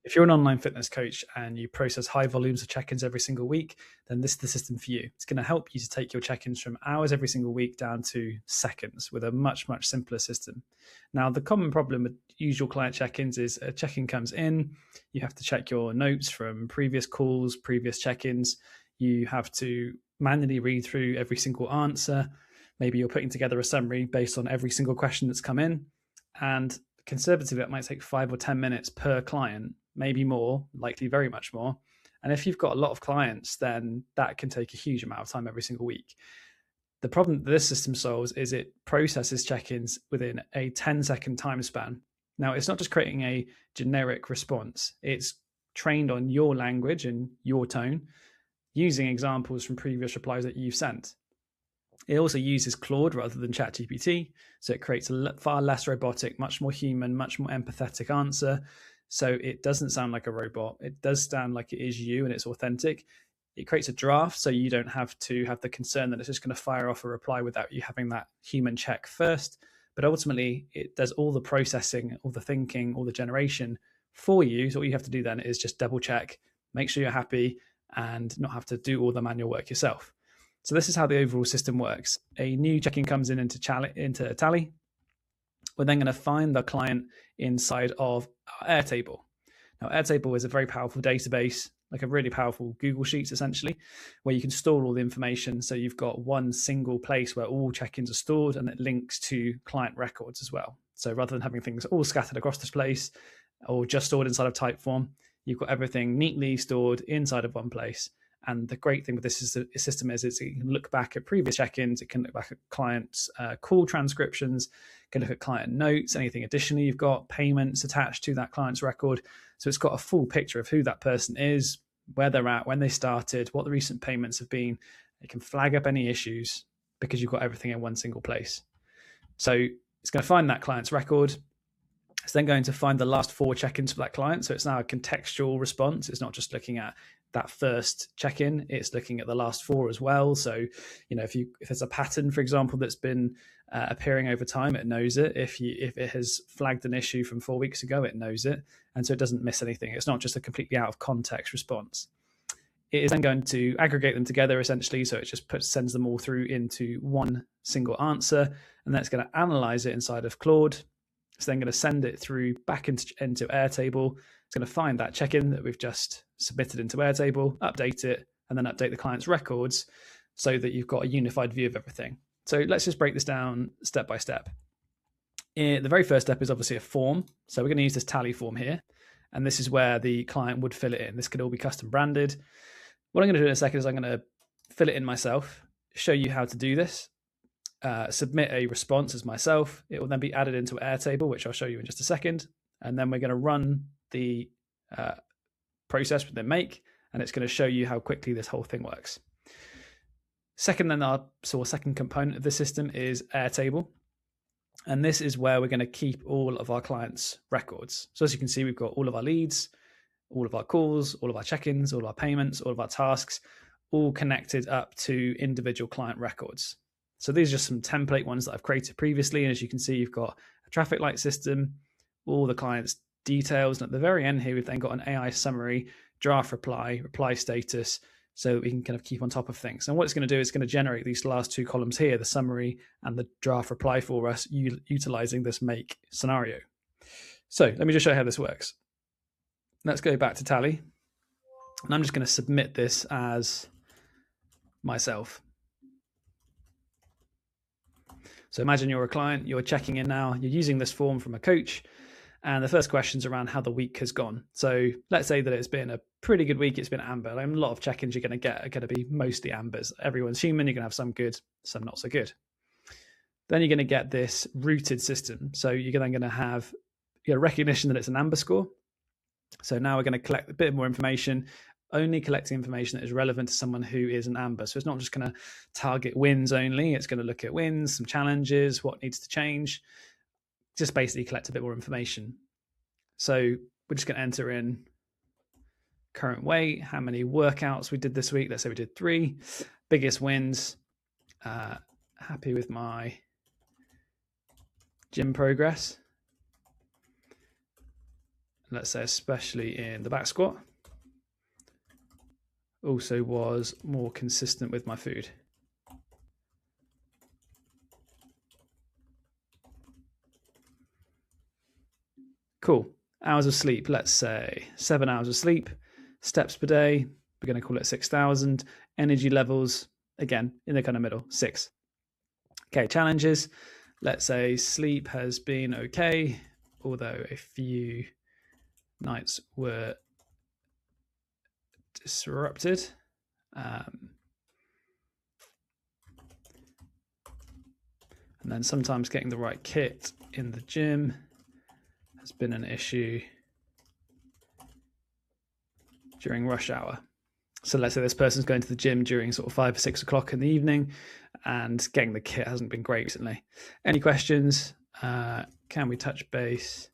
If you're an online fitness coach and you process high volumes of check-ins every single week, then this is the system for you. It's going to help you to take your check-ins from hours every single week down to seconds with a much, much simpler system. Now, the common problem with usual client check-ins is a check-in comes in, you have to check your notes from previous calls, previous check-ins. You have to manually read through every single answer. Maybe you're putting together a summary based on every single question that's come in. And conservatively, that might take 5 or 10 minutes per client, maybe more, likely very much more. And if you've got a lot of clients, then that can take a huge amount of time every single week. The problem that this system solves is it processes check-ins within a 10-second time span. Now, it's not just creating a generic response. It's trained on your language and your tone, using examples from previous replies that you've sent. It also uses Claude rather than ChatGPT, so it creates a far less robotic, much more human, much more empathetic answer. So it doesn't sound like a robot. It does sound like it is you and it's authentic. It creates a draft, so you don't have to have the concern that it's just going to fire off a reply without you having that human check first. But ultimately, it does all the processing, all the thinking, all the generation for you. So what you have to do then is just double check, make sure you're happy, and not have to do all the manual work yourself. So this is how the overall system works. A new check-in comes in into Tally. We're then going to find the client inside of our Airtable. Now, Airtable is a very powerful database, like a really powerful Google Sheets, essentially, where you can store all the information. So you've got one single place where all check-ins are stored, and it links to client records as well. So rather than having things all scattered across this place or just stored inside of Typeform, you've got everything neatly stored inside of one place. And the great thing with this system is it can look back at previous check-ins, it can look back at clients' call transcriptions, it can look at client notes, anything additional you've got, payments attached to that client's record. So it's got a full picture of who that person is, where they're at, when they started, what the recent payments have been. It can flag up any issues because you've got everything in one single place. So it's going to find that client's record. It's then going to find the last 4 check-ins for that client. So it's now a contextual response. It's not just looking at that first check-in, it's looking at the last 4 as well. So, if there's a pattern, for example, that's been appearing over time, it knows it. If it has flagged an issue from 4 weeks ago, it knows it. And so it doesn't miss anything. It's not just a completely out of context response. It is then going to aggregate them together, essentially. So it just sends them all through into one single answer. And that's going to analyze it inside of Claude. It's then going to send it through back into Airtable. It's going to find that check-in that we've just submitted into Airtable, update it, and then update the client's records so that you've got a unified view of everything. So let's just break this down step by step. The very first step is obviously a form. So we're going to use this Tally form here. And this is where the client would fill it in. This could all be custom branded. What I'm going to do in a second is I'm going to fill it in myself, show you how to do this. Submit a response as myself. It will then be added into Airtable, which I'll show you in just a second. And then we're going to run the process within Make, and it's going to show you how quickly this whole thing works. Second component of the system is Airtable. And this is where we're going to keep all of our clients' records. So as you can see, we've got all of our leads, all of our calls, all of our check-ins, all of our payments, all of our tasks, all connected up to individual client records. So these are just some template ones that I've created previously. And as you can see, you've got a traffic light system, all the client's details. And at the very end here, we've then got an AI summary, draft reply, reply status, so that we can kind of keep on top of things. And what it's going to do is going to generate these last 2 columns here, the summary and the draft reply for us, utilizing this Make scenario. So let me just show you how this works. Let's go back to Tally. And I'm just going to submit this as myself. So imagine you're a client, you're checking in now, you're using this form from a coach, and the first question's around how the week has gone. So let's say that it's been a pretty good week, it's been amber. A lot of check-ins you're going to get are going to be mostly ambers. Everyone's human, you're going to have some good, some not so good. Then you're going to get this rooted system. So you're then going to have recognition that it's an amber score. So now we're going to collect a bit more information, only collecting information that is relevant to someone who is an amber. So it's not just going to target wins only. It's going to look at wins, some challenges, what needs to change, just basically collect a bit more information. So we're just going to enter in current weight, how many workouts we did this week. Let's say we did 3. Biggest wins, happy with my gym progress. let's say especially in the back squat, also was more consistent with my food. Cool. Hours of sleep, let's say 7 hours of sleep. Steps per day, we're going to call it 6,000. Energy levels, again, in the kind of middle, 6. Okay, challenges. Let's say sleep has been okay, although a few nights were disrupted. And then sometimes getting the right kit in the gym has been an issue during rush hour. So let's say this person's going to the gym during sort of 5 or 6 o'clock in the evening, and getting the kit hasn't been great recently. Any questions? Can we touch base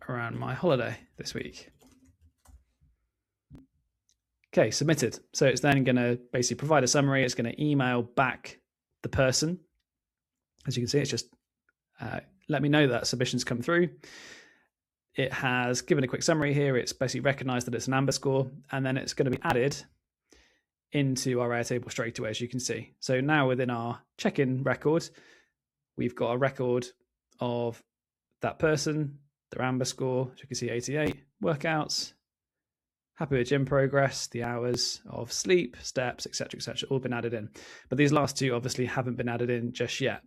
around my holiday this week? Okay, submitted. So it's then going to basically provide a summary. It's going to email back the person. As you can see, it's just let me know that submission's come through. It has given a quick summary here. It's basically recognized that it's an Amber score, and then it's going to be added into our Airtable straight away, as you can see. So now within our check-in record, we've got a record of that person, their Amber score, as you can see, 88, workouts, happy with gym progress, the hours of sleep, steps, etc., all been added in. But these last two obviously haven't been added in just yet.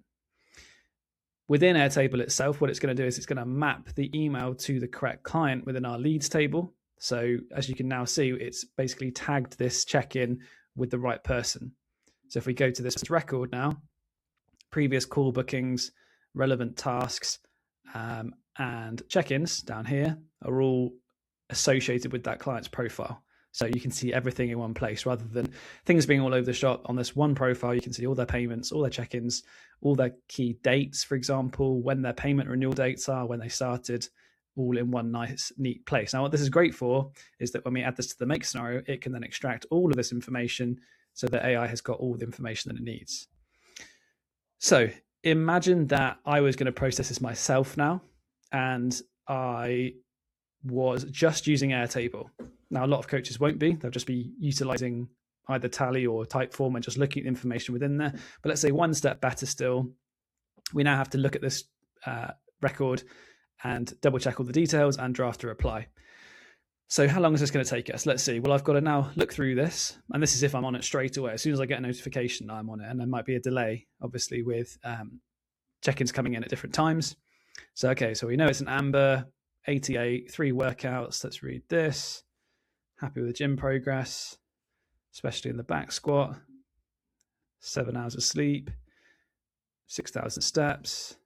Within Airtable itself, what it's going to do is it's going to map the email to the correct client within our leads table. So as you can now see, it's basically tagged this check-in with the right person. So if we go to this record now, previous call bookings, relevant tasks, and check-ins down here are all associated with that client's profile. So you can see everything in one place rather than things being all over the shop. On this one profile, you can see all their payments, all their check-ins, all their key dates, for example, when their payment renewal dates are, when they started, all in one nice, neat place. Now, what this is great for is that when we add this to the make scenario, it can then extract all of this information so that AI has got all the information that it needs. So imagine that I was going to process this myself now, and I was just using Airtable. Now, a lot of coaches won't be. They'll just be utilizing either Tally or Typeform and just looking at the information within there. But let's say one step better still, we now have to look at this record and double check all the details and draft a reply. So how long is this going to take us? Let's see. Well, I've got to now look through this. And this is if I'm on it straight away. As soon as I get a notification, I'm on it. And there might be a delay, obviously, with check-ins coming in at different times. So, okay, so we know it's an Amber, 88, 3 workouts. Let's read this. Happy with the gym progress, especially in the back squat. 7 hours of sleep, 6,000 steps.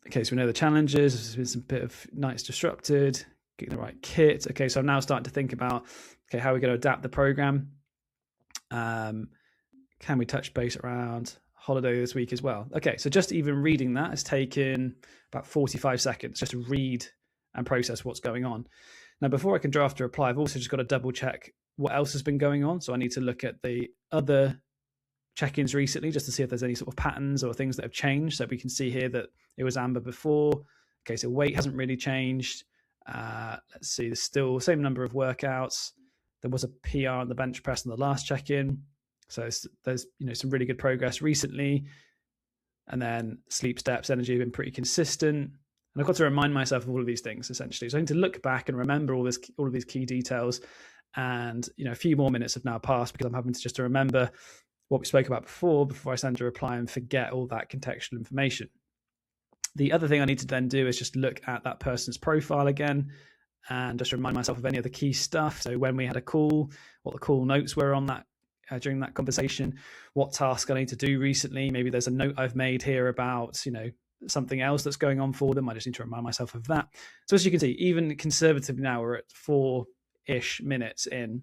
Okay, so we know the challenges. There's been some bit of nights disrupted, getting the right kit. Okay, so I'm now starting to think about, okay, how are we going to adapt the program? Can we touch base around holiday this week as well? Okay, so just even reading that has taken about 45 seconds just to read and process what's going on. Now, before I can draft a reply, I've also just got to double check what else has been going on. So I need to look at the other check-ins recently just to see if there's any sort of patterns or things that have changed. So we can see here that it was Amber before. Okay, so weight hasn't really changed. Let's see, there's still the same number of workouts. There was a PR on the bench press in the last check-in. So there's some really good progress recently. And then sleep, steps, energy have been pretty consistent. And I've got to remind myself of all of these things, essentially. So I need to look back and remember all of these key details. And a few more minutes have now passed because I'm having to just to remember what we spoke about before I send a reply and forget all that contextual information. The other thing I need to then do is just look at that person's profile again and just remind myself of any of the key stuff. So when we had a call, what the call notes were on that during that conversation, what task I need to do recently. Maybe there's a note I've made here about, something else that's going on for them. I just need to remind myself of that. So as you can see, even conservatively now, we're at 4-ish minutes in,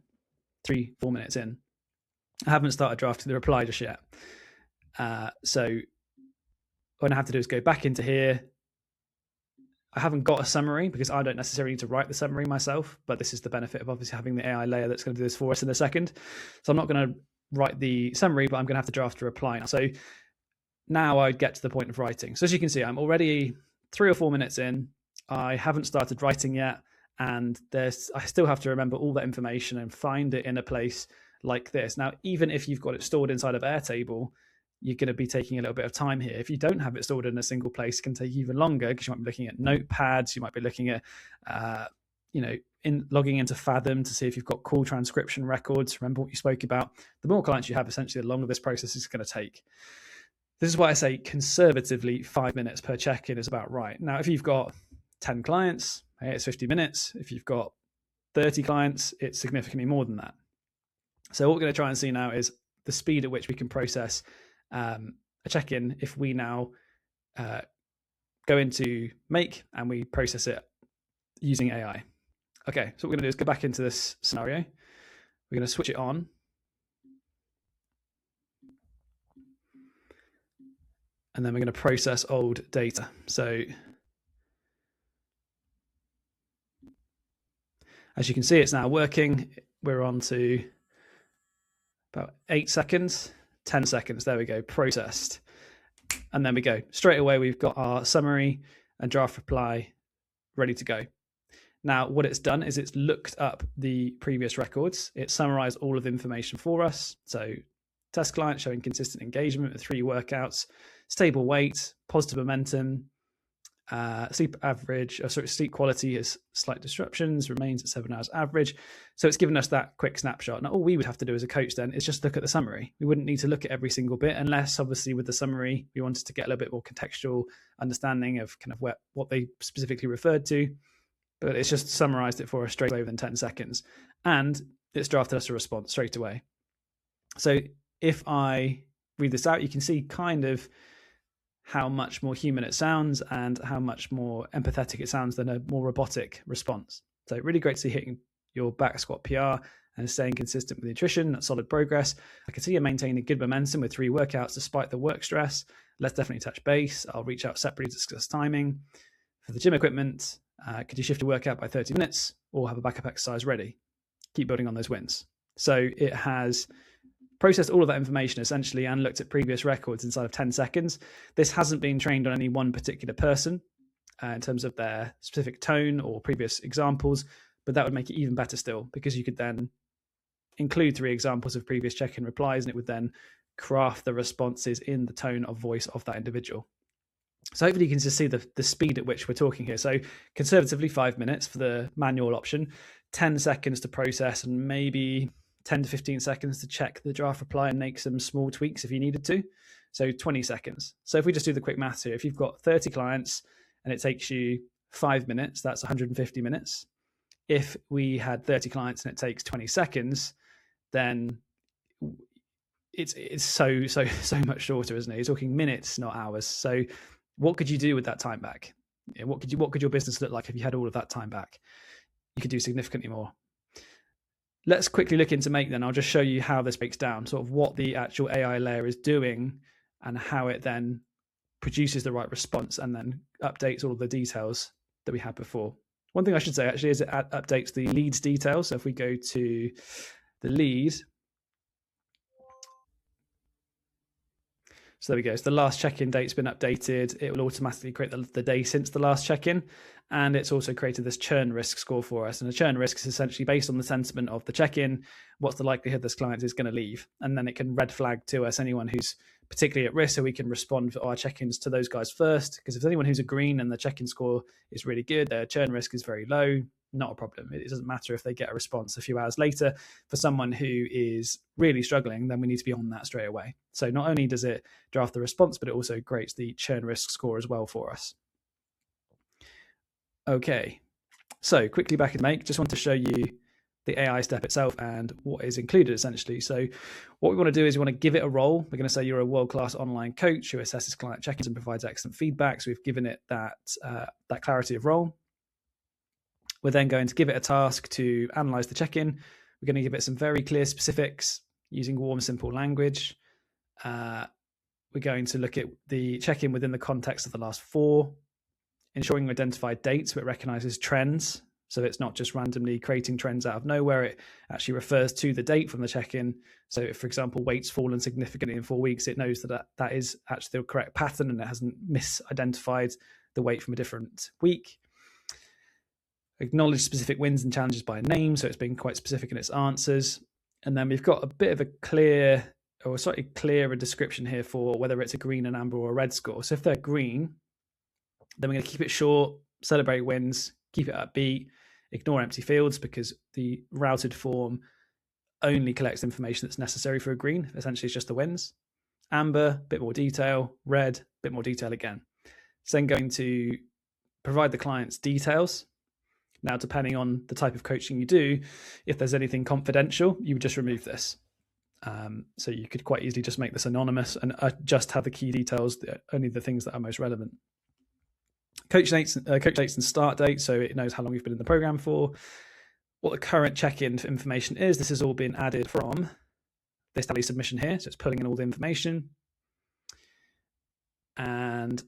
3-4 minutes in. I haven't started drafting the reply just yet. So what I have to do is go back into here. I haven't got a summary because I don't necessarily need to write the summary myself, but this is the benefit of obviously having the AI layer that's going to do this for us in a second. So I'm not going to write the summary, but I'm going to have to draft a reply now. So now I'd get to the point of writing. So as you can see, I'm already 3 or 4 minutes in. I haven't started writing yet. And I still have to remember all that information and find it in a place like this. Now, even if you've got it stored inside of Airtable, you're going to be taking a little bit of time here. If you don't have it stored in a single place, it can take even longer because you might be looking at notepads. You might be looking at, logging into Fathom to see if you've got call transcription records. Remember what you spoke about. The more clients you have, essentially, the longer this process is going to take. This is why I say conservatively 5 minutes per check-in is about right. Now, if you've got 10 clients, it's 50 minutes. If you've got 30 clients, it's significantly more than that. So what we're going to try and see now is the speed at which we can process a check-in if we now go into Make and we process it using AI. Okay, so what we're going to do is go back into this scenario. We're going to switch it on. And then we're going to process old data. So as you can see, it's now working. We're on to about 8 seconds, 10 seconds. There we go, processed. And then we go. Straight away, we've got our summary and draft reply ready to go. Now, what it's done is it's looked up the previous records. It summarized all of the information for us. So test client showing consistent engagement with 3 workouts, stable weight, positive momentum, sleep quality has slight disruptions, remains at 7 hours average. So it's given us that quick snapshot. Now, all we would have to do as a coach then is just look at the summary. We wouldn't need to look at every single bit unless, obviously, with the summary, we wanted to get a little bit more contextual understanding of kind of what they specifically referred to. But it's just summarized it for us straight away within 10 seconds. And it's drafted us a response straight away. So if I read this out, you can see kind of how much more human it sounds and how much more empathetic it sounds than a more robotic response. So really great to see hitting your back squat PR and staying consistent with nutrition. That's solid progress. I can see you're maintaining good momentum with 3 workouts despite the work stress. Let's definitely touch base. I'll reach out separately to discuss timing. For the gym equipment, could you shift your workout by 30 minutes or have a backup exercise ready? Keep building on those wins. So it has processed all of that information essentially and looked at previous records inside of 10 seconds. This hasn't been trained on any one particular person in terms of their specific tone or previous examples, but that would make it even better still because you could then include 3 examples of previous check-in replies and it would then craft the responses in the tone of voice of that individual. So hopefully you can just see the speed at which we're talking here. So conservatively 5 minutes for the manual option, 10 seconds to process and maybe 10 to 15 seconds to check the draft reply and make some small tweaks if you needed to. So 20 seconds. So if we just do the quick math here, if you've got 30 clients and it takes you 5 minutes, that's 150 minutes. If we had 30 clients and it takes 20 seconds, then it's so much shorter, isn't it? You're talking minutes, not hours. So what could you do with that time back? What could your business look like if you had all of that time back? You could do significantly more. Let's quickly look into Make then. I'll just show you how this breaks down, sort of what the actual AI layer is doing and how it then produces the right response and then updates all of the details that we had before. One thing I should say actually is it updates the leads details. So if we go to the lead, so there we go. So the last check-in date's been updated. It will automatically create the day since the last check-in. And it's also created this churn risk score for us. And the churn risk is essentially based on the sentiment of the check-in. What's the likelihood this client is going to leave? And then it can red flag to us anyone who's particularly at risk so we can respond for our check-ins to those guys first. Because if there's anyone who's a green and the check-in score is really good, their churn risk is very low, not a problem. It doesn't matter if they get a response a few hours later. For someone who is really struggling, then we need to be on that straight away. So not only does it draft the response, but it also creates the churn risk score as well for us. Okay, so quickly back in Make, just want to show you the AI step itself and what is included essentially. So what we want to do is we want to give it a role. We're going to say you're a world-class online coach who assesses client check-ins and provides excellent feedback. So we've given it that clarity of role. We're then going to give it a task to analyze the check-in. We're going to give it some very clear specifics using warm, simple language. We're going to look at the check-in within the context of the last 4, ensuring we identify dates, but recognizes trends. So it's not just randomly creating trends out of nowhere. It actually refers to the date from the check-in. So if, for example, weight's fallen significantly in 4 weeks, it knows that is actually the correct pattern and it hasn't misidentified the weight from a different week. Acknowledge specific wins and challenges by name. So it's being quite specific in its answers. And then we've got a bit of a clear or slightly clearer description here for whether it's a green, an amber, or a red score. So if they're green, then we're going to keep it short, celebrate wins, keep it upbeat, ignore empty fields because the routed form only collects information that's necessary for a green. Essentially, it's just the wins. Amber, bit more detail. Red, bit more detail again. It's then going to provide the client's details. Now, depending on the type of coaching you do, if there's anything confidential, you would just remove this. So you could quite easily just make this anonymous and just have the key details, only the things that are most relevant. Coach dates and start date, so it knows how long you've been in the program for. What the current check-in information is. This has all been added from this tally submission here, so it's pulling in all the information. And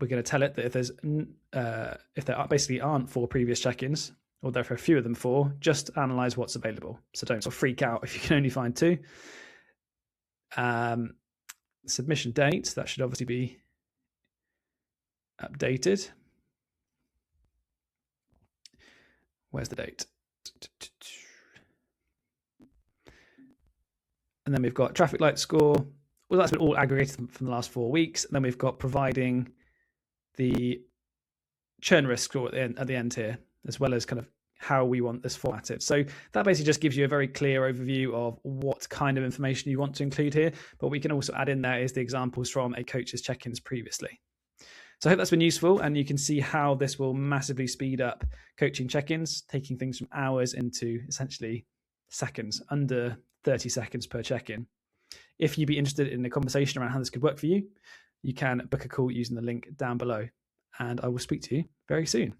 we're going to tell it that if there basically aren't 4 previous check-ins, or there are a few of them 4, just analyze what's available. So don't sort of freak out if you can only find 2. Submission date, that should obviously be updated. Where's the date? And then we've got traffic light score. Well, that's been all aggregated from the last 4 weeks. And then we've got providing the churn risk score at the end here, as well as kind of how we want this formatted. So that basically just gives you a very clear overview of what kind of information you want to include here. But we can also add in there is the examples from a coach's check-ins previously. So I hope that's been useful, and you can see how this will massively speed up coaching check-ins, taking things from hours into essentially seconds, under 30 seconds per check-in. If you'd be interested in a conversation around how this could work for you, you can book a call using the link down below, and I will speak to you very soon.